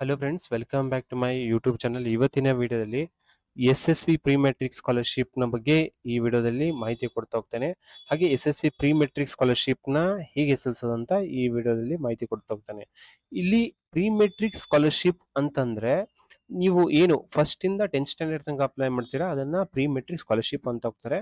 Hello friends, welcome back to my YouTube channel. ಇವತ್ತಿನ ವಿಡಿಯೋದಲ್ಲಿ S pre metric ಸ್ಕಾಲರ್ಶಿಪ್ನ ಬಗ್ಗೆ ಈ ವಿಡಿಯೋದಲ್ಲಿ ಮಾಹಿತಿ ಕೊಡ್ತಾ ಹೋಗ್ತೇನೆ. ಹಾಗೆ ಪ್ರಿ ಮೆಟ್ರಿಕ್ ಸ್ಕಾಲರ್ಶಿಪ್ನ ಹೇಗೆ ಸಲ್ಲಿಸೋದಂತ ಈ ವಿಡಿಯೋದಲ್ಲಿ ಮಾಹಿತಿ ಕೊಡ್ತಾ ಹೋಗ್ತಾನೆ. ಇಲ್ಲಿ ಪ್ರಿ ಮೆಟ್ರಿಕ್ ಸ್ಕಾಲರ್ಶಿಪ್ ಅಂತಂದ್ರೆ ನೀವು ಏನು ಫಸ್ಟ್ ಇಂದ 10th ಸ್ಟ್ಯಾಂಡರ್ಡ್ ತನಕ ಅಪ್ಲೈ ಮಾಡ್ತೀರಾ ಅದನ್ನ ಪ್ರಿ ಮೆಟ್ರಿಕ್ ಸ್ಕಾಲರ್ಶಿಪ್ ಅಂತ ಹೋಗ್ತಾರೆ.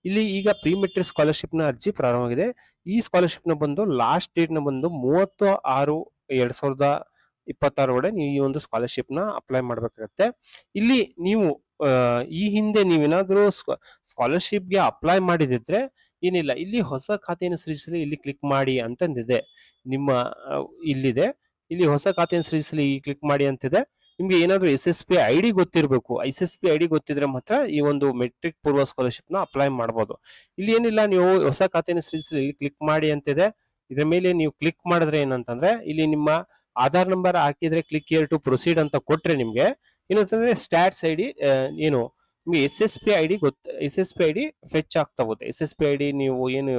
ಇಲ್ಲಿ ಈಗ ಪ್ರಿ ಮೆಟ್ರಿಕ್ ಸ್ಕಾಲರ್ಶಿಪ್ ನ ಅರ್ಜಿ ಪ್ರಾರಂಭವಾಗಿದೆ. ಈ ಸ್ಕಾಲರ್ಶಿಪ್ ನ ಬಂದು ಲಾಸ್ಟ್ ಡೇಟ್ ನ ಬಂದು 30/6/2026 ಒಳಗೆ ನೀವು ಈ ಒಂದು ಸ್ಕಾಲರ್ಶಿಪ್ ನ ಅಪ್ಲೈ ಮಾಡ್ಬೇಕಾಗತ್ತೆ. ಇಲ್ಲಿ ನೀವು ಈ ಹಿಂದೆ ನೀವೇನಾದ್ರೂ ಸ್ಕಾಲರ್ಶಿಪ್ ಗೆ ಅಪ್ಲೈ ಮಾಡಿದಿದ್ರೆ ಏನಿಲ್ಲ, ಇಲ್ಲಿ ಹೊಸ ಖಾತೆಯನ್ನು ಸೃಜಿಸಲು ಇಲ್ಲಿ ಕ್ಲಿಕ್ ಮಾಡಿ ಅಂತಂದಿದೆ. ನಿಮ್ಮ ಇಲ್ಲಿದೆ, ಇಲ್ಲಿ ಹೊಸ ಖಾತೆಯನ್ನು ಸೃಜಿಸಲು ಈ ಕ್ಲಿಕ್ ಮಾಡಿ ಅಂತಿದೆ. ನಿಮ್ಗೆ ಏನಾದ್ರೂ SSP ID ಗೊತ್ತಿರಬೇಕು. SSP ID ಗೊತ್ತಿದ್ರೆ ಮಾತ್ರ ಈ ಒಂದು ಮೆಟ್ರಿಕ್ ಪೂರ್ವ ಸ್ಕಾಲರ್ಶಿಪ್ ನ ಅಪ್ಲೈ ಮಾಡಬಹುದು. ಇಲ್ಲಿ ಏನಿಲ್ಲ, ನೀವು ಹೊಸ ಖಾತೆಯನ್ನು ಸೃಜಿಸಲು ಇಲ್ಲಿ ಕ್ಲಿಕ್ ಮಾಡಿ ಅಂತಿದೆ. ಇದ್ರ ಮೇಲೆ ನೀವು ಕ್ಲಿಕ್ ಮಾಡಿದ್ರೆ ಏನಂತಂದ್ರೆ ಇಲ್ಲಿ ನಿಮ್ಮ ಆಧಾರ್ ನಂಬರ್ ಹಾಕಿದ್ರೆ ಕ್ಲಿಕ್ ಹಿಯರ್ ಟು ಪ್ರೊಸೀಡ್ ಅಂತ ಕೊಟ್ರೆ ನಿಮ್ಗೆ ಏನಂತಂದ್ರೆ ಸ್ಟ್ಯಾಟ್ಸ್ ID ಏನು ನಿಮ್ಗೆ SSP ID SSP ID fetch ಆಗ್ತಾ ಹೋಗುತ್ತೆ. SSP ID ನೀವು ಏನು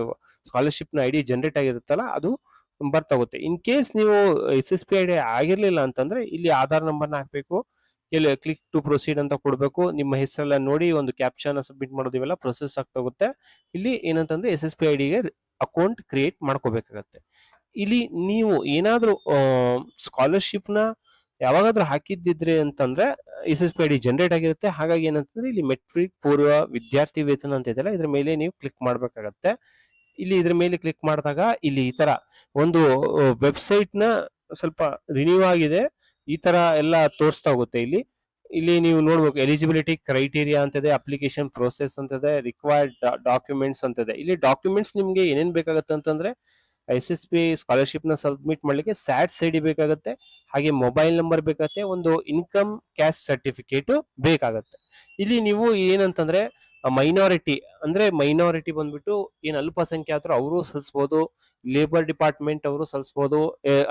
ಸ್ಕಾಲರ್ಶಿಪ್ ನ ID ಜನರೇಟ್ ಆಗಿರುತ್ತಲ್ಲ ಅದು ಬರ್ತಾ ಹೋಗುತ್ತೆ. ಇನ್ ಕೇಸ್ ನೀವು SSP ID ಆಗಿರ್ಲಿಲ್ಲ ಅಂತಂದ್ರೆ ಇಲ್ಲಿ ಆಧಾರ್ ನಂಬರ್ನ ಹಾಕ್ಬೇಕು, ಇಲ್ಲಿ ಕ್ಲಿಕ್ ಟು ಪ್ರೊಸೀಡ್ ಅಂತ ಕೊಡ್ಬೇಕು, ನಿಮ್ಮ ಹೆಸರೆಲ್ಲ ನೋಡಿ ಒಂದು ಕ್ಯಾಪ್ಷನ್ ಸಬ್ಮಿಟ್ ಮಾಡೋದು, ಇವೆಲ್ಲ ಪ್ರೊಸೆಸ್ ಆಗ್ತಾ ಹೋಗುತ್ತೆ. ಇಲ್ಲಿ ಏನಂತಂದ್ರೆ SSP ID ಗೆ ಅಕೌಂಟ್ ಕ್ರಿಯೇಟ್ ಮಾಡ್ಕೋಬೇಕಾಗತ್ತೆ. ಇಲ್ಲಿ ನೀವು ಏನಾದ್ರೂ ಸ್ಕಾಲರ್ಶಿಪ್ ನ ಯಾವಾಗಾದ್ರೂ ಹಾಕಿದ್ದಿದ್ರೆ ಅಂತಂದ್ರೆ SSP ID ಜನರೇಟ್ ಆಗಿರುತ್ತೆ. ಹಾಗಾಗಿ ಏನಂತಂದ್ರೆ ಇಲ್ಲಿ ಮೆಟ್ರಿಕ್ ಪೂರ್ವ ವಿದ್ಯಾರ್ಥಿ ವೇತನ ಅಂತ ಇದೆಯಲ್ಲ, ಇದ್ರ ಮೇಲೆ ನೀವು ಕ್ಲಿಕ್ ಮಾಡ್ಬೇಕಾಗತ್ತೆ. ಇಲ್ಲಿ ಇದ್ರ ಮೇಲೆ ಕ್ಲಿಕ್ ಮಾಡಿದಾಗ ಇಲ್ಲಿ ಈ ತರ ಒಂದು ವೆಬ್ಸೈಟ್ ನ ಸ್ವಲ್ಪ ರಿನ್ಯೂ ಆಗಿದೆ, ಈ ತರ ಎಲ್ಲ ತೋರಿಸ್ತಾ ಹೋಗುತ್ತೆ. ಇಲ್ಲಿ ಇಲ್ಲಿ ನೀವು ನೋಡ್ಬೇಕು, ಎಲಿಜಿಬಿಲಿಟಿ ಕ್ರೈಟೀರಿಯಾ ಅಂತಿದೆ, ಅಪ್ಲಿಕೇಶನ್ ಪ್ರೋಸೆಸ್ ಅಂತಿದೆ, ರಿಕ್ವೈರ್ಡ್ ಡಾಕ್ಯುಮೆಂಟ್ಸ್ ಅಂತಿದೆ. ಇಲ್ಲಿ ಡಾಕ್ಯುಮೆಂಟ್ಸ್ ನಿಮ್ಗೆ ಏನೇನ್ ಬೇಕಾಗತ್ತೆ ಅಂತಂದ್ರೆ SSP ಸ್ಕಾಲರ್ಶಿಪ್ ನ ಸಬ್ಮಿಟ್ ಮಾಡ್ಲಿಕ್ಕೆ ಸ್ಯಾಟ್ಸ್ ID ಬೇಕಾಗತ್ತೆ, ಹಾಗೆ ಮೊಬೈಲ್ ನಂಬರ್ ಬೇಕಾಗತ್ತೆ, ಒಂದು ಇನ್ಕಮ್ ಕ್ಯಾಸ್ಟ್ ಸರ್ಟಿಫಿಕೇಟ್ ಬೇಕಾಗತ್ತೆ. ಇಲ್ಲಿ ನೀವು ಏನಂತಂದ್ರೆ ಮೈನಾರಿಟಿ ಅಂದ್ರೆ ಮೈನಾರಿಟಿ ಬಂದ್ಬಿಟ್ಟು ಏನ್ ಅಲ್ಪಸಂಖ್ಯಾತರು ಅವರು ಸಲ್ಲಿಸಬಹುದು, ಲೇಬರ್ ಡಿಪಾರ್ಟ್ಮೆಂಟ್ ಅವರು ಸಲ್ಲಿಸಬಹುದು,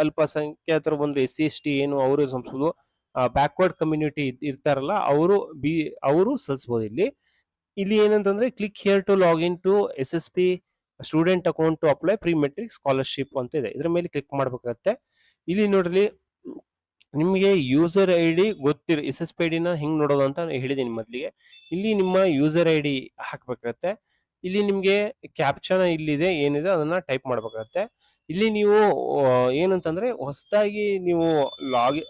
ಅಲ್ಪಸಂಖ್ಯಾತರು ಬಂದು SC ST ಏನು ಅವರು ಸಲ್ಲಿಸಬಹುದು, ಬ್ಯಾಕ್ವರ್ಡ್ ಕಮ್ಯುನಿಟಿ ಇರ್ತಾರಲ್ಲ ಅವರು ಸಲ್ಲಿಸಬಹುದು. ಇಲ್ಲಿ ಏನಂತಂದ್ರೆ click here to login to SSP student account to apply pre matric scholarship ಅಂತ ಇದೆ. ಇದ್ರ ಮೇಲೆ ಕ್ಲಿಕ್ ಮಾಡ್ಬೇಕಾಗತ್ತೆ. ಇಲ್ಲಿ ನೋಡ್ರಿ, ನಿಮಗೆ ಯೂಸರ್ ID ಗೊತ್ತಿರ SSP ID ನ ಹೆಂಗ್ ನೋಡೋದು ಅಂತ ಹೇಳಿದೀನಿ ಮೊದ್ಲಿಗೆ. ಇಲ್ಲಿ ನಿಮ್ಮ ಯೂಸರ್ ID ಹಾಕ್ಬೇಕಾಗತ್ತೆ. ಇಲ್ಲಿ ನಿಮ್ಗೆ ಕ್ಯಾಪ್ಚನ ಇಲ್ಲಿದೆ ಏನಿದೆ ಅದನ್ನ ಟೈಪ್ ಮಾಡ್ಬೇಕಾಗತ್ತೆ. ಇಲ್ಲಿ ನೀವು ಏನಂತಂದ್ರೆ ಹೊಸದಾಗಿ ನೀವು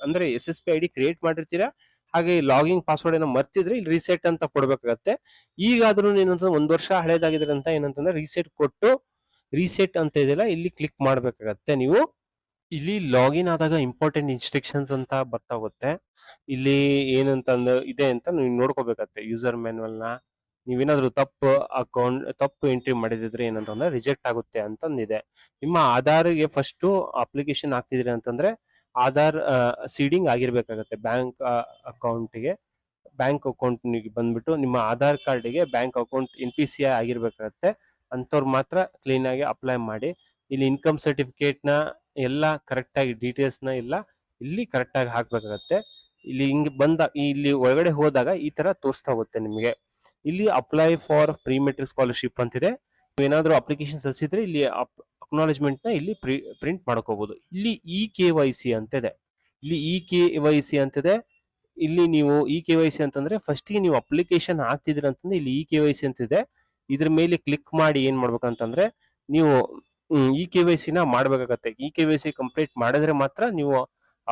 ಅಂದ್ರೆ SSP ID ಕ್ರಿಯೇಟ್ ಮಾಡಿರ್ತೀರಾ, ಹಾಗೆ ಲಾಗಿಂಗ್ ಪಾಸ್ವರ್ಡ್ ಏನೋ ಮರ್ತಿದ್ರೆ ಇಲ್ಲಿ ರೀಸೆಟ್ ಅಂತ ಕೊಡ್ಬೇಕಾಗತ್ತೆ. ಈಗಾದ್ರೂ ಏನಂತಂದ್ರೆ 1 ವರ್ಷ ಹಳೇದಾಗಿದ್ರೆ ಅಂತ ಏನಂತಂದ್ರೆ ರೀಸೆಟ್ ಕೊಟ್ಟು ರೀಸೆಟ್ ಅಂತ ಇದೆಯಲ್ಲ ಇಲ್ಲಿ ಕ್ಲಿಕ್ ಮಾಡ್ಬೇಕಾಗತ್ತೆ. ನೀವು ಇಲ್ಲಿ ಲಾಗಿನ್ ಆದಾಗ ಇಂಪಾರ್ಟೆಂಟ್ ಇನ್ಸ್ಟ್ರಕ್ಷನ್ಸ್ ಅಂತ ಬರ್ತಾ ಹೋಗುತ್ತೆ. ಇಲ್ಲಿ ಏನಂತಂದ್ರೆ ಇದೆ ಅಂತ ನೀವು ನೋಡ್ಕೋಬೇಕಾಗತ್ತೆ. ಯೂಸರ್ ಮ್ಯಾನ್ಯಲ್ ನ ನೀವೇನಾದ್ರೂ ತಪ್ಪು ಎಂಟ್ರಿ ಮಾಡಿದ್ರೆ ಏನಂತಂದ್ರೆ ರಿಜೆಕ್ಟ್ ಆಗುತ್ತೆ ಅಂತಂದಿದೆ. ನಿಮ್ಮ ಆಧಾರ್ಗೆ ಫಸ್ಟ್ ಅಪ್ಲಿಕೇಶನ್ ಹಾಕ್ತಿದ್ರಿ ಅಂತಂದ್ರೆ ಆಧಾರ್ ಸೀಡಿಂಗ್ ಆಗಿರ್ಬೇಕಾಗತ್ತೆ. ಬ್ಯಾಂಕ್ ಅಕೌಂಟ್ ಬಂದ್ಬಿಟ್ಟು ನಿಮ್ಮ ಆಧಾರ್ ಕಾರ್ಡ್ಗೆ ಬ್ಯಾಂಕ್ ಅಕೌಂಟ್ NPCI ಆಗಿರ್ಬೇಕಾಗತ್ತೆ. ಅಂತವ್ರು ಮಾತ್ರ ಕ್ಲೀನ್ ಆಗಿ ಅಪ್ಲೈ ಮಾಡಿ. ಇಲ್ಲಿ ಇನ್ಕಮ್ ಸರ್ಟಿಫಿಕೇಟ್ ನ ಎಲ್ಲ ಕರೆಕ್ಟ್ ಆಗಿ ಡೀಟೇಲ್ಸ್ ನ ಎಲ್ಲ ಇಲ್ಲಿ ಕರೆಕ್ಟ್ ಆಗಿ ಹಾಕ್ಬೇಕಾಗತ್ತೆ. ಇಲ್ಲಿ ಹಿಂಗ್ ಇಲ್ಲಿ ಒಳಗಡೆ ಹೋದಾಗ ಈ ತರ ತೋರಿಸ್ತಾ ಹೋಗುತ್ತೆ ನಿಮಗೆ. ಇಲ್ಲಿ apply for pre matric scholarship ಅಂತಿದೆ. ಏನಾದ್ರೂ ಅಪ್ಲಿಕೇಶನ್ ಸಲ್ಲಿಸಿದ್ರೆ ಇಲ್ಲಿ ಅಕ್ನಾಲೇಜ್ಮೆಂಟ್ ನ ಇಲ್ಲಿ ಪ್ರಿಂಟ್ ಮಾಡ್ಕೋಬಹುದು. ಇಲ್ಲಿ KYC ಅಂತಿದೆ. ಇಲ್ಲಿ KYC ಅಂತಿದೆ. ಇಲ್ಲಿ ನೀವು KYC ಅಂತಂದ್ರೆ ಫಸ್ಟ್ ಗೆ ನೀವು ಅಪ್ಲಿಕೇಶನ್ ಹಾಕ್ತಿದ್ರಿ ಅಂತಂದ್ರೆ ಇಲ್ಲಿ KYC ಅಂತಿದೆ. ಇದ್ರ ಮೇಲೆ ಕ್ಲಿಕ್ ಮಾಡಿ ಏನ್ ಮಾಡ್ಬೇಕಂತಂದ್ರೆ ನೀವು KYC ನ ಮಾಡ್ಬೇಕಾಗತ್ತೆ. KYC ಕಂಪ್ಲೀಟ್ ಮಾಡಿದ್ರೆ ಮಾತ್ರ ನೀವು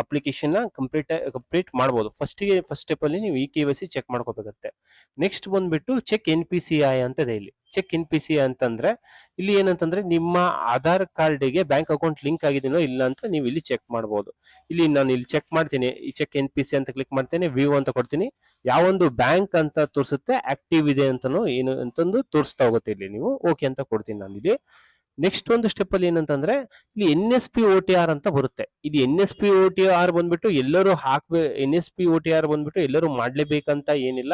ಅಪ್ಲಿಕೇಶನ್ ನ ಕಂಪ್ಲೀಟ್ ಮಾಡಬಹುದು. ಫಸ್ಟ್ ಸ್ಟೆಪ್ ಅಲ್ಲಿ ನೀವು KYC ಚೆಕ್ ಮಾಡ್ಕೋಬೇಕಾಗತ್ತೆ. ನೆಕ್ಸ್ಟ್ ಬಂದ್ಬಿಟ್ಟು ಚೆಕ್ NPCI ಅಂತಿದೆ. ಇಲ್ಲಿ ಚೆಕ್ NPCI ಅಂತಂದ್ರೆ ಇಲ್ಲಿ ಏನಂತಂದ್ರೆ ನಿಮ್ಮ ಆಧಾರ್ ಕಾರ್ಡ್ಗೆ ಬ್ಯಾಂಕ್ ಅಕೌಂಟ್ ಲಿಂಕ್ ಆಗಿದೆಯೋ ಇಲ್ಲ ಅಂತ ನೀವು ಇಲ್ಲಿ ಚೆಕ್ ಮಾಡಬಹುದು. ನಾನು ಇಲ್ಲಿ ಚೆಕ್ ಮಾಡ್ತೀನಿ. ಈ ಚೆಕ್ NPCI ಅಂತ ಕ್ಲಿಕ್ ಮಾಡ್ತೇನೆ, ವ್ಯೂ ಅಂತ ಕೊಡ್ತೀನಿ. ಯಾವೊಂದು ಬ್ಯಾಂಕ್ ಅಂತ ತೋರಿಸುತ್ತೆ ಆಕ್ಟಿವ್ ಇದೆ ಅಂತನೋ ಏನು ಅಂತಂದು ತೋರಿಸ್ತಾ ಹೋಗುತ್ತೆ. ಇಲ್ಲಿ ನೀವು ಓಕೆ ಅಂತ ಕೊಡ್ತೀನಿ ನಾನು ಇಲ್ಲಿ. ನೆಕ್ಸ್ಟ್ ಒಂದು ಸ್ಟೆಪ್ ಅಲ್ಲಿ ಏನಂತಂದ್ರೆ ಇಲ್ಲಿ NSP OTR ಅಂತ ಬರುತ್ತೆ. ಇಲ್ಲಿ NSP OTR ಬಂದ್ಬಿಟ್ಟು ಎಲ್ಲರೂ NSP OTR ಬಂದ್ಬಿಟ್ಟು ಎಲ್ಲರೂ ಮಾಡ್ಲೇಬೇಕಂತ ಏನಿಲ್ಲ.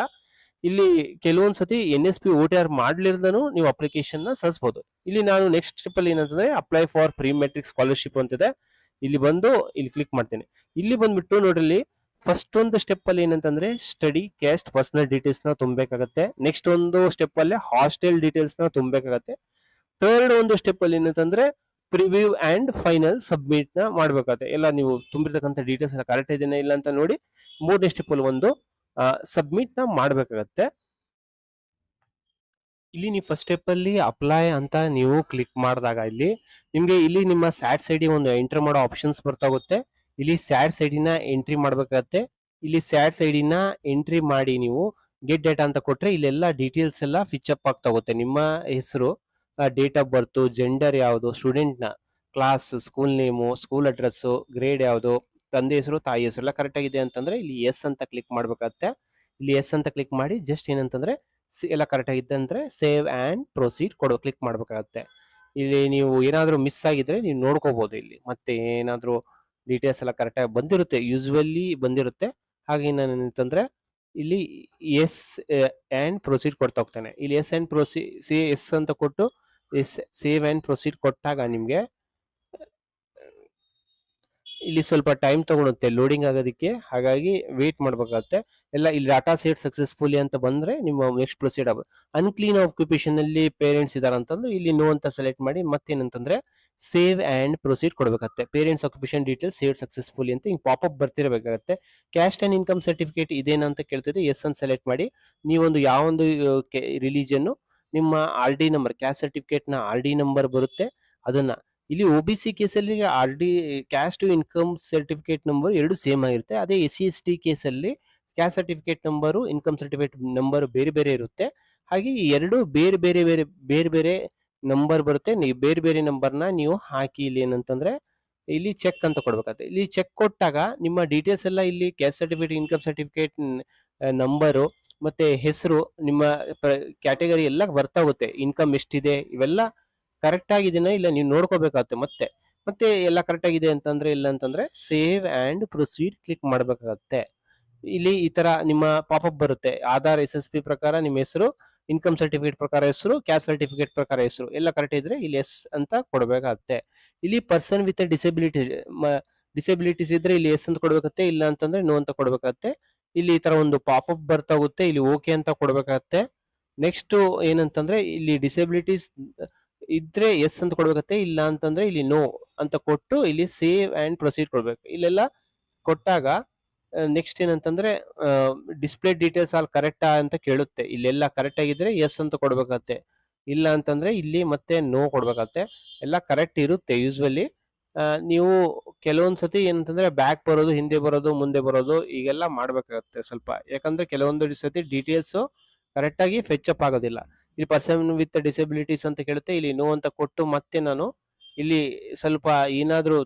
ಇಲ್ಲಿ ಕೆಲವೊಂದ್ಸತಿ NSP OTR ಮಾಡ್ಲಿರ್ದನು ನೀವು ಅಪ್ಲಿಕೇಶನ್ ನ ಸಲ್ಲಿಸಬಹುದು. ಇಲ್ಲಿ ನಾನು ನೆಕ್ಸ್ಟ್ ಸ್ಟೆಪ್ ಅಲ್ಲಿ ಏನಂತಂದ್ರೆ apply for pre matric scholarship ಅಂತಿದೆ. ಇಲ್ಲಿ ಕ್ಲಿಕ್ ಮಾಡ್ತೀನಿ. ಇಲ್ಲಿ ಬಂದ್ಬಿಟ್ಟು ನೋಡ್ರಿ, ಫಸ್ಟ್ ಒಂದು ಸ್ಟೆಪ್ ಅಲ್ಲಿ ಏನಂತಂದ್ರೆ ಸ್ಟಡಿ ಕ್ಯಾಸ್ಟ್ ಪರ್ಸನಲ್ ಡೀಟೇಲ್ಸ್ ನ ತುಂಬಬೇಕಾಗತ್ತೆ. ನೆಕ್ಸ್ಟ್ ಒಂದು ಸ್ಟೆಪ್ ಅಲ್ಲಿ ಹಾಸ್ಟೆಲ್ ಡೀಟೇಲ್ಸ್ ನ ತುಂಬಬೇಕಾಗತ್ತೆ. ಥರ್ಡ್ ಒಂದು ಸ್ಟೆಪ್ ಅಲ್ಲಿ ಏನಂತಂದ್ರೆ ಪ್ರಿವ್ಯೂ ಅಂಡ್ ಫೈನಲ್ ಸಬ್ಮಿಟ್ ನ ಮಾಡ್ಬೇಕಾಗುತ್ತೆ. ಎಲ್ಲ ನೀವು ತುಂಬಿರ್ತಕ್ಕಂಥ ಡೀಟೇಲ್ಸ್ ಎಲ್ಲ ಕರೆಕ್ಟ್ ಇದೆಯಾ ಇಲ್ಲ ಅಂತ ನೋಡಿ ಮೂರನೇ ಸ್ಟೆಪ್ ಅಲ್ಲಿ ಒಂದು ಸಬ್ಮಿಟ್ ನ ಮಾಡ್ಬೇಕಾಗತ್ತೆ. ಇಲ್ಲಿ ನೀವು ಫಸ್ಟ್ ಸ್ಟೆಪ್ ಅಲ್ಲಿ ಅಪ್ಲೈ ಅಂತ ನೀವು ಕ್ಲಿಕ್ ಮಾಡಿದಾಗ ಇಲ್ಲಿ ನಿಮ್ಗೆ ಇಲ್ಲಿ ನಿಮ್ಮ ಸ್ಯಾಡ್ ಸೈಡ್ ಒಂದು ಎಂಟರ್ ಮಾಡೋ ಆಪ್ಷನ್ಸ್ ಬರ್ತಾ ಹೋಗುತ್ತೆ. ಇಲ್ಲಿ ಸ್ಯಾಡ್ ಸೈಡ್ ನ ಎಂಟ್ರಿ ಮಾಡ್ಬೇಕಾಗತ್ತೆ. ಇಲ್ಲಿ ಸ್ಯಾಡ್ ಸೈಡ್ ನ ಎಂಟ್ರಿ ಮಾಡಿ ನೀವು ಗೆಟ್ ಡೇಟಾ ಅಂತ ಕೊಟ್ರೆ ಇಲ್ಲೆಲ್ಲ ಡೀಟೇಲ್ಸ್ ಎಲ್ಲ ಫಿಚ್ ಅಪ್ ಆಗ್ತಾ ಹೋಗುತ್ತೆ. ನಿಮ್ಮ ಹೆಸರು, ಡೇಟ್ ಆಫ್ ಬರ್ತ್, ಜೆಂಡರ್ ಯಾವುದು, ಸ್ಟೂಡೆಂಟ್ ನ class, school name, school address, grade ಯಾವುದು, ತಂದೆ ಹೆಸರು, ತಾಯಿ ಹೆಸರು ಎಲ್ಲ ಕರೆಕ್ಟ್ ಆಗಿದೆ ಅಂತಂದ್ರೆ ಇಲ್ಲಿ ಎಸ್ ಅಂತ ಕ್ಲಿಕ್ ಮಾಡ್ಬೇಕಾಗತ್ತೆ. ಇಲ್ಲಿ ಎಸ್ ಅಂತ ಕ್ಲಿಕ್ ಮಾಡಿ ಜಸ್ಟ್ ಏನಂತಂದ್ರೆ ಎಲ್ಲ ಕರೆಕ್ಟ್ ಆಗಿದೆ ಅಂದ್ರೆ ಸೇವ್ ಅಂಡ್ ಪ್ರೊಸೀಡ್ ಕ್ಲಿಕ್ ಮಾಡ್ಬೇಕಾಗತ್ತೆ. ಇಲ್ಲಿ ನೀವು ಏನಾದ್ರೂ ಮಿಸ್ ಆಗಿದ್ರೆ ನೀವು ನೋಡ್ಕೋಬಹುದು. ಇಲ್ಲಿ ಮತ್ತೆ ಏನಾದ್ರೂ ಡೀಟೇಲ್ಸ್ ಎಲ್ಲ ಕರೆಕ್ಟ್ ಆಗಿ ಬಂದಿರುತ್ತೆ, ಯೂಶುವಲಿ ಬಂದಿರುತ್ತೆ. ಹಾಗೆ ಏನಂತಂದ್ರೆ ಇಲ್ಲಿ ಎಸ್ ಅಂಡ್ ಪ್ರೊಸೀಡ್ ಕೊಡ್ತಾ ಹೋಗ್ತಾನೆ. ಇಲ್ಲಿ ಎಸ್ ಅಂಡ್ ಎಸ್ ಅಂತ ಕೊಟ್ಟು ಸೇವ್ ಅಂಡ್ ಪ್ರೊಸೀಡ್ ಕೊಟ್ಟಾಗ ನಿಮ್ಗೆ ಇಲ್ಲಿ ಸ್ವಲ್ಪ ಟೈಮ್ ತಗೊಳುತ್ತೆ ಲೋಡಿಂಗ್ ಆಗೋದಕ್ಕೆ, ಹಾಗಾಗಿ ವೇಟ್ ಮಾಡ್ಬೇಕಾಗತ್ತೆ. ಎಲ್ಲ ಇಲ್ಲಿ ಡಾಟಾ ಸೆಟ್ ಸಕ್ಸಸ್ಫುಲಿ ಅಂತ ಬಂದ್ರೆ ನಿಮ್ಮ ನೆಕ್ಸ್ಟ್ ಪ್ರೊಸೀಡ್ ಆಗ. ಅನ್ಕ್ಲೀನ್ ಆಕ್ಯುಪೇಷನ್ ಅಲ್ಲಿ ಪೇರೆಂಟ್ಸ್ ಇದಾರೆ ಅಂತಂದು ಇಲ್ಲಿ ನೋ ಅಂತ ಸೆಲೆಕ್ಟ್ ಮಾಡಿ ಮತ್ತೇನಂತಂದ್ರೆ ಸೇವ್ ಅಂಡ್ ಪ್ರೊಸೀಡ್ ಕೊಡ್ಬೇಕಾಗತ್ತೆ. Parents occupation details save successfully ಅಂತ ಹಿಂಗ್ ಪಾಪಪ್ ಬರ್ತಿರಬೇಕಾಗತ್ತೆ. ಕ್ಯಾಸ್ಟ್ ಅಂಡ್ ಇನ್ಕಮ್ ಸರ್ಟಿಫಿಕೇಟ್ ಇದೇನಂತ ಅಂತ ಕೇಳ್ತಿದೆ, ಎಸ್ ಅಂತ ಸೆಲೆಕ್ಟ್ ಮಾಡಿ ನೀವೊಂದು ಯಾವೊಂದು ರಿಲಿಜನ್ ನಿಮ್ಮ R D number, caste certificate ನ ಆರ್ ಡಿ ನಂಬರ್ ಬರುತ್ತೆ ಅದನ್ನ ಇಲ್ಲಿ ಒಬಿಸಿ ಕೇಸಲ್ಲಿ R D caste income certificate number ಎರಡು ಸೇಮ್ ಆಗಿರುತ್ತೆ. ಅದೇ SC/ST ಕೇಸಲ್ಲಿ caste certificate number, income certificate number ಬೇರೆ ಬೇರೆ ಇರುತ್ತೆ. ಹಾಗೆ ಈ ಎರಡು ಬೇರೆ ಬೇರೆ ನಂಬರ್ ಬರುತ್ತೆ. ನೀವು ಬೇರೆ ಬೇರೆ ನಂಬರ್ನ ನೀವು ಹಾಕಿ ಇಲ್ಲಿ ಏನಂತಂದ್ರೆ ಇಲ್ಲಿ ಚೆಕ್ ಅಂತ ಕೊಡ್ಬೇಕಾಗುತ್ತೆ. ಇಲ್ಲಿ ಚೆಕ್ ಕೊಟ್ಟಾಗ ನಿಮ್ಮ ಡೀಟೇಲ್ಸ್ ಎಲ್ಲ ಇಲ್ಲಿ caste certificate, income certificate number ಮತ್ತೆ ಹೆಸರು, ನಿಮ್ಮ ಕ್ಯಾಟಗರಿ ಎಲ್ಲ ಬರ್ತಾ ಹೋಗುತ್ತೆ. ಇನ್ಕಮ್ ಎಷ್ಟಿದೆ ಇವೆಲ್ಲ ಕರೆಕ್ಟ್ ಆಗಿದೆನಾ ಇಲ್ಲ ನೀವು ನೋಡ್ಕೋಬೇಕಾಗುತ್ತೆ. ಮತ್ತೆ ಎಲ್ಲ ಕರೆಕ್ಟ್ ಆಗಿದೆ ಅಂತಂದ್ರೆ ಇಲ್ಲ ಅಂತಂದ್ರೆ ಸೇವ್ ಅಂಡ್ ಪ್ರೊಸೀಡ್ ಕ್ಲಿಕ್ ಮಾಡ್ಬೇಕಾಗತ್ತೆ. ಇಲ್ಲಿ ಈ ತರ ನಿಮ್ಮ ಪಾಪಪ್ ಬರುತ್ತೆ. ಆಧಾರ್ SSP ಪ್ರಕಾರ ನಿಮ್ಮ ಹೆಸರು, ಇನ್ಕಮ್ ಸರ್ಟಿಫಿಕೇಟ್ ಪ್ರಕಾರ ಹೆಸರು, ಕ್ಯಾಸ್ಟ್ ಸರ್ಟಿಫಿಕೇಟ್ ಪ್ರಕಾರ ಹೆಸರು ಎಲ್ಲ ಕರೆಕ್ಟ್ ಇದ್ರೆ ಇಲ್ಲಿ ಎಸ್ ಅಂತ ಕೊಡ್ಬೇಕಾಗತ್ತೆ. ಇಲ್ಲಿ ಪರ್ಸನ್ ವಿತ್ ಡಿಸೆಬಿಲಿಟೀಸ್ ಇದ್ರೆ ಇಲ್ಲಿ ಎಸ್ ಅಂತ ಕೊಡ್ಬೇಕಾಗತ್ತೆ, ಇಲ್ಲ ಅಂತಂದ್ರೆ ನೋ ಅಂತ ಕೊಡ್ಬೇಕಾಗತ್ತೆ. ಇಲ್ಲಿ ಈ ತರ ಒಂದು ಪಾಪಪ್ ಬರ್ತಾ ಹೋಗುತ್ತೆ, ಇಲ್ಲಿ ಓಕೆ ಅಂತ ಕೊಡ್ಬೇಕಾಗತ್ತೆ. ನೆಕ್ಸ್ಟ್ ಏನಂತಂದ್ರೆ ಇಲ್ಲಿ ಡಿಸೆಬಿಲಿಟೀಸ್ ಇದ್ರೆ ಎಸ್ ಅಂತ ಕೊಡ್ಬೇಕತ್ತೆ, ಇಲ್ಲ ಅಂತಂದ್ರೆ ಇಲ್ಲಿ ನೋ ಅಂತ ಕೊಟ್ಟು ಇಲ್ಲಿ ಸೇವ್ ಅಂಡ್ ಪ್ರೊಸೀಡ್ ಕೊಡ್ಬೇಕು. ಇಲ್ಲೆಲ್ಲ ಕೊಟ್ಟಾಗ ನೆಕ್ಸ್ಟ್ ಏನಂತಂದ್ರೆ ಡಿಸ್ಪ್ಲೇ ಡೀಟೇಲ್ಸ್ ಆಲ್ ಕರೆಕ್ಟಾ ಅಂತ ಕೇಳುತ್ತೆ. ಇಲ್ಲೆಲ್ಲ ಕರೆಕ್ಟ್ ಆಗಿದ್ರೆ ಎಸ್ ಅಂತ ಕೊಡ್ಬೇಕತ್ತೆ, ಇಲ್ಲ ಅಂತಂದ್ರೆ ಇಲ್ಲಿ ಮತ್ತೆ ನೋ ಕೊಡ್ಬೇಕತ್ತೆ. ಎಲ್ಲ ಕರೆಕ್ಟ್ ಇರುತ್ತೆ ಯೂಶುವಲಿ. ನೀವು ಕೆಲವೊಂದ್ಸತಿ ಏನಂತಂದ್ರೆ ಬ್ಯಾಕ್ ಬರೋದು, ಹಿಂದೆ ಬರೋದು, ಮುಂದೆ ಬರೋದು ಈಗೆಲ್ಲ ಮಾಡ್ಬೇಕಾಗತ್ತೆ ಸ್ವಲ್ಪ. ಯಾಕಂದ್ರೆ ಕೆಲವೊಂದು ಸತಿ ಡೀಟೇಲ್ಸ್ ಕರೆಕ್ಟ್ ಆಗಿ ಫೆಚ್ ಅಪ್ ಆಗೋದಿಲ್ಲ. ಇಲ್ಲಿ ಪರ್ಸನ್ ವಿತ್ ಡಿಸೆಬಿಲಿಟೀಸ್ ಅಂತ ಕೇಳುತ್ತೆ, ಇಲ್ಲಿ ನೋ ಅಂತ ಕೊಟ್ಟು ಮತ್ತೆ ನಾನು ಇಲ್ಲಿ ಸ್ವಲ್ಪ ಏನಾದ್ರೂ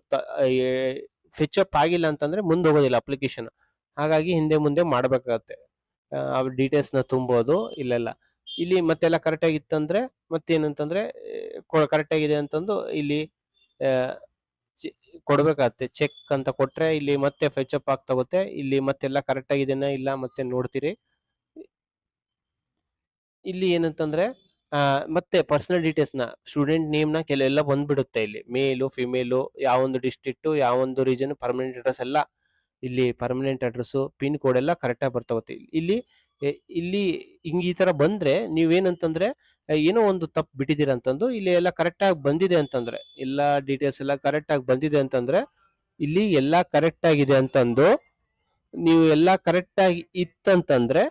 ಫೆಚ್ ಅಪ್ ಆಗಿಲ್ಲ ಅಂತಂದ್ರೆ ಮುಂದೆ ಹೋಗೋದಿಲ್ಲ ಅಪ್ಲಿಕೇಶನ್. ಹಾಗಾಗಿ ಹಿಂದೆ ಮುಂದೆ ಮಾಡ್ಬೇಕಾಗತ್ತೆ ಡೀಟೇಲ್ಸ್ ನ ತುಂಬೋದು ಇಲ್ಲೆಲ್ಲ. ಇಲ್ಲಿ ಮತ್ತೆಲ್ಲ ಕರೆಕ್ಟ್ ಆಗಿತ್ತಂದ್ರೆ ಮತ್ತೇನಂತಂದ್ರೆ ಕರೆಕ್ಟ್ ಆಗಿದೆ ಅಂತಂದು ಇಲ್ಲಿ ಕೊಡ್ಬೇಕಾಗತ್ತೆ. ಚೆಕ್ ಅಂತ ಕೊಟ್ರೆ ಇಲ್ಲಿ ಮತ್ತೆ ಫೆಚ್ ಅಪ್ ಆಗ್ತಾ ಹೋಗುತ್ತೆ. ಇಲ್ಲಿ ಮತ್ತೆಲ್ಲ ಕರೆಕ್ಟ್ ಆಗಿದೆನಾ ಇಲ್ಲ ಮತ್ತೆ ನೋಡ್ತೀರಿ. ಇಲ್ಲಿ ಏನಂತಂದ್ರೆ ಮತ್ತೆ ಪರ್ಸನಲ್ ಡೀಟೇಲ್ಸ್ ನ, ಸ್ಟೂಡೆಂಟ್ ನೇಮ್ ನ ಕೆಲವೆಲ್ಲ ಬಂದ್ಬಿಡುತ್ತೆ. ಇಲ್ಲಿ ಮೇಲು, ಫಿಮೇಲು, ಯಾವೊಂದು ಡಿಸ್ಟ್ರಿಕ್ಟ್, ಯಾವೊಂದು ರೀಜನ್, ಪರ್ಮನೆಂಟ್ ಅಡ್ರೆಸ್ ಎಲ್ಲ ಇಲ್ಲಿ ಪರ್ಮನೆಂಟ್ ಅಡ್ರೆಸ್, ಪಿನ್ ಕೋಡ್ ಎಲ್ಲ ಕರೆಕ್ಟ್ ಆಗಿ ಬರ್ತಾ ಹೋಗುತ್ತೆ. ಇಲ್ಲಿ ಹಿಂಗ್ ಈ ತರ ಬಂದ್ರೆ ನೀವೇನಂತಂದ್ರೆ ಏನೋ ಒಂದು ತಪ್ಪು ಬಿಟ್ಟಿದ್ದೀರಾ ಅಂತಂದು ಇಲ್ಲಿ ಎಲ್ಲ ಕರೆಕ್ಟ್ ಆಗಿ ಬಂದಿದೆ ಅಂತಂದ್ರೆ, ಎಲ್ಲಾ ಡೀಟೇಲ್ಸ್ ಎಲ್ಲ ಕರೆಕ್ಟ್ ಆಗಿ ಬಂದಿದೆ ಅಂತಂದ್ರೆ ಇಲ್ಲಿ ಎಲ್ಲಾ ಕರೆಕ್ಟ್ ಆಗಿದೆ ಅಂತಂದು ನೀವು ಎಲ್ಲಾ ಕರೆಕ್ಟ್ ಆಗಿ ಇತ್ತಂತಂದ್ರೆ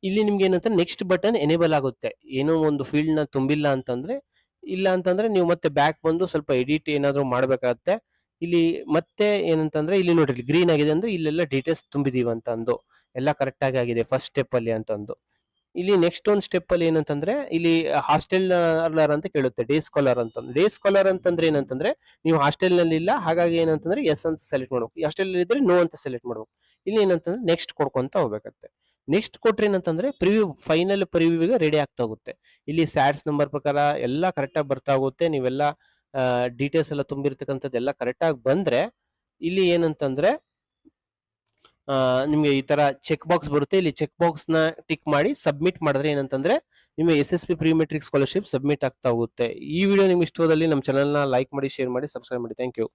ಇಲ್ಲಿ ನಿಮ್ಗೆ ಏನಂತ ನೆಕ್ಸ್ಟ್ ಬಟನ್ ಎನೇಬಲ್ ಆಗುತ್ತೆ. ಏನೋ ಒಂದು ಫೀಲ್ಡ್ ನ ತುಂಬಿಲ್ಲ ಅಂತಂದ್ರೆ, ಇಲ್ಲ ಅಂತಂದ್ರೆ ನೀವು ಮತ್ತೆ ಬ್ಯಾಕ್ ಬಂದು ಸ್ವಲ್ಪ ಎಡಿಟ್ ಏನಾದ್ರು ಮಾಡ್ಬೇಕಾಗತ್ತೆ. ಇಲ್ಲಿ ಮತ್ತೆ ಏನಂತಂದ್ರೆ ಇಲ್ಲಿ ನೋಡ್ರಿ ಗ್ರೀನ್ ಆಗಿದೆ ಅಂದ್ರೆ ಇಲ್ಲೆಲ್ಲ ಡೀಟೇಲ್ಸ್ ತುಂಬಿದೀವಿ ಅಂತಂದು ಎಲ್ಲ ಕರೆಕ್ಟ್ ಆಗಿದೆ ಫಸ್ಟ್ ಸ್ಟೆಪ್ ಅಲ್ಲಿ ಅಂತಂದು. ಇಲ್ಲಿ ನೆಕ್ಸ್ಟ್ ಒಂದು ಸ್ಟೆಪ್ ಅಲ್ಲಿ ಏನಂತಂದ್ರೆ ಇಲ್ಲಿ ಹಾಸ್ಟೆಲ್ ಅಂತ ಕೇಳುತ್ತೆ, ಡೇ ಸ್ಕಾಲರ್ ಅಂತ. ಡೇ ಸ್ಕಾಲರ್ ಅಂತಂದ್ರೆ ಏನಂತಂದ್ರೆ ನೀವು ಹಾಸ್ಟೆಲ್ ನಲ್ಲಿ ಇಲ್ಲ, ಹಾಗಾಗಿ ಏನಂತಂದ್ರೆ ಎಸ್ ಅಂತ ಸೆಲೆಕ್ಟ್ ಮಾಡ್ಬೇಕು. ಹಾಸ್ಟೆಲ್ ಇದ್ರೆ ನೋ ಅಂತ ಸೆಲೆಕ್ಟ್ ಮಾಡ್ಬೇಕು. ಇಲ್ಲಿ ಏನಂತಂದ್ರೆ ನೆಕ್ಸ್ಟ್ ಕೊಡ್ಕೊಂತ ಹೋಗ್ಬೇಕತ್ತೆ. ನೆಕ್ಸ್ಟ್ ಕೊಟ್ರೆ ಏನಂತಂದ್ರೆ ಫೈನಲ್ ಪ್ರಿವ್ಯೂಗೆ ರೆಡಿ ಆಗ್ತಾ ಹೋಗುತ್ತೆ. ಇಲ್ಲಿ ಸ್ಯಾಡ್ಸ್ ನಂಬರ್ ಪ್ರಕಾರ ಎಲ್ಲ ಕರೆಕ್ಟ್ ಆಗಿ ಬರ್ತಾ ಹೋಗುತ್ತೆ. ನೀವೆಲ್ಲ ಡೀಟೇಲ್ಸ್ ಎಲ್ಲ ತುಂಬಿರ್ತಕ್ಕಂಥದ್ದು ಎಲ್ಲ ಕರೆಕ್ಟ್ ಆಗಿ ಬಂದ್ರೆ ಇಲ್ಲಿ ಏನಂತಂದ್ರೆ ನಿಮ್ಗೆ ಈ ತರ ಚೆಕ್ ಬಾಕ್ಸ್ ಬರುತ್ತೆ. ಇಲ್ಲಿ ಚೆಕ್ ಬಾಕ್ಸ್ ನ ಟಿಕ್ ಮಾಡಿ ಸಬ್ಮಿಟ್ ಮಾಡಿದ್ರೆ ಏನಂತಂದ್ರೆ ನಿಮ್ಮ SSP pre matric scholarship submit ಆಗ್ತಾ ಹೋಗುತ್ತೆ. ಈ ವಿಡಿಯೋ ನಿಮ್ಗೆ ಇಷ್ಟವಾದಲ್ಲಿ ನಮ್ಮ ಚಾನಲ್ ನ ಲೈಕ್ ಮಾಡಿ, ಶೇರ್ ಮಾಡಿ, ಸಬ್ಸ್ಕ್ರೈಬ್ ಮಾಡಿ. Thank you.